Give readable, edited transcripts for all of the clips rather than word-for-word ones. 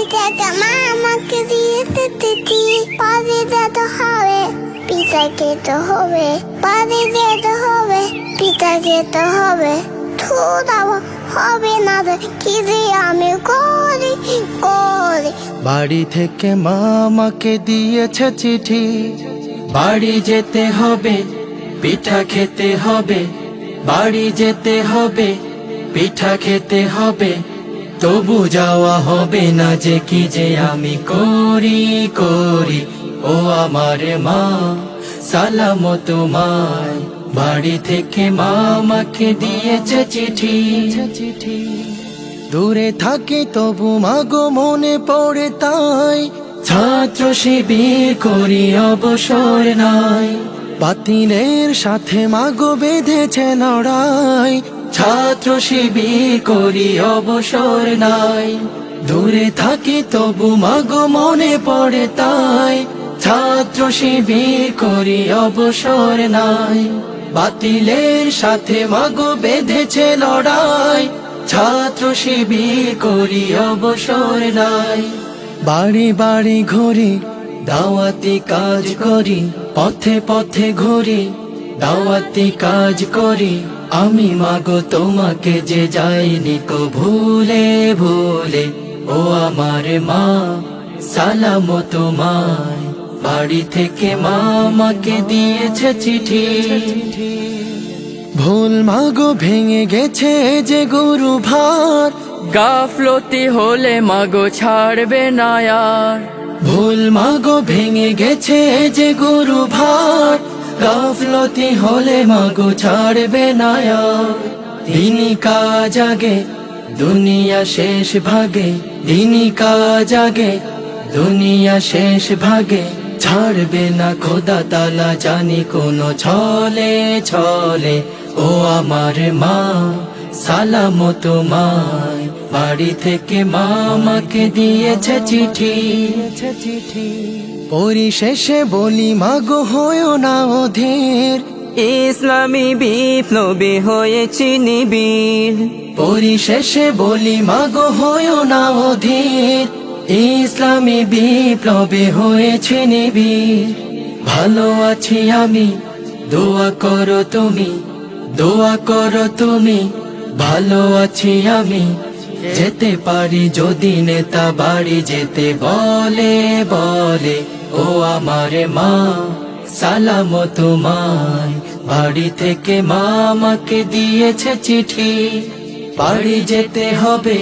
থেকে মা আমাকে দিয়েছে চিঠি, পানি দিতে হবে, পিঠা খেতে হবে, পানি দিতে হবে, পিঠা খেতে হবে। হবে না রে, কি যে আমি করি করি। বাড়ি থেকে মা আমাকে দিয়েছে চিঠি, বাড়ি যেতে হবে, পিঠা খেতে হবে, বাড়ি যেতে হবে, পিঠা খেতে হবে। তবু যাওয়া হবে না যে কি যে আমি করি করি। ও আমার মা সালাম তোমায়, বাড়ি থেকে মা আমাকে দিয়েছে চিঠি। দূরে থাকি তবু মাগো মনে পড়ে তাই, ছাত্র শিবির করি অবসর নাই। বাতিলের সাথে মাগো বেঁধেছে লড়াই, ছাত্র শিবির করি অবসর নাই। দূরে থাকি তবু মাগো মনে পড়ে তাই, ছাত্র শিবির করি অবসর নাই। বাতিলের সাথে মাগো বেঁধেছে লড়াই, ছাত্র শিবির করি অবসর নাই। বাড়ি বাড়ি ঘুরি, দাওয়াতি কাজ করি, পথে পথে ঘুরি, দাওয়াতি কাজ করি। আমি মাগো তোমাকে যে যাইনি কো ভুলে ভুলে। ও আমার মা সালাম তোমায়, বাড়ি থেকে মা আমাকে দিয়েছে চিঠি। ভুল মাগো ভেঙে গেছে যে গুরু ভার, গাফলতি হলে মাগো ছাড়বে না আর। ভুল মাগো ভেঙে গেছে যে গুরু ভার, গাফলতি হলে মাগো ছাড়বে না আর। দিনই কাজ আগে দুনিয়া শেষ ভাগে, দিনই কাজ আগে দুনিয়া শেষ ভাগে। ছাড়বে না খোদা তালা জানি কোনো ছলে ছলে। ও আমার মা সালাম তোমায়, বাড়ি থেকে মা আমাকে দিয়েছে চিঠি। পরিশেষে বলি মাগো হয়ো না অধীর, ইসলামী বিপ্লবী হয়েছি নিবিড়। পরিশেষে বলি মাগো হয়ো না অধীর, ইসলামী বিপ্লবী হয়েছে নিবিড়। ভালো আছি আমি, দোয়া করো তুমি, দোয়া করো তুমি। ভালো আছি আমি, যেতে পারি যদি নেতা বাড়ি যেতে বলে বলে। ও আমার মা সালাম তোমায়, বাড়ি থেকে মা আমাকে দিয়েছে চিঠি। বাড়ি যেতে হবে,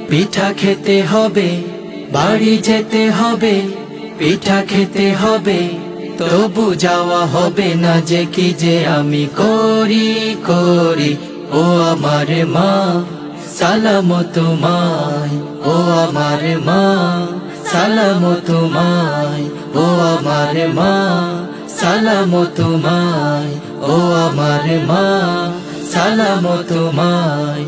পিঠা খেতে হবে, বাড়ি যেতে হবে, পিঠা খেতে হবে। তবু যাওয়া হবে না যে কি যে আমি করি করি। ও আমার মা সালাম তোমায়, ও আমার মা সালাম তোমায়, ও আমার মা সালাম তোমায়, ও আমার মা সালাম তোমায়।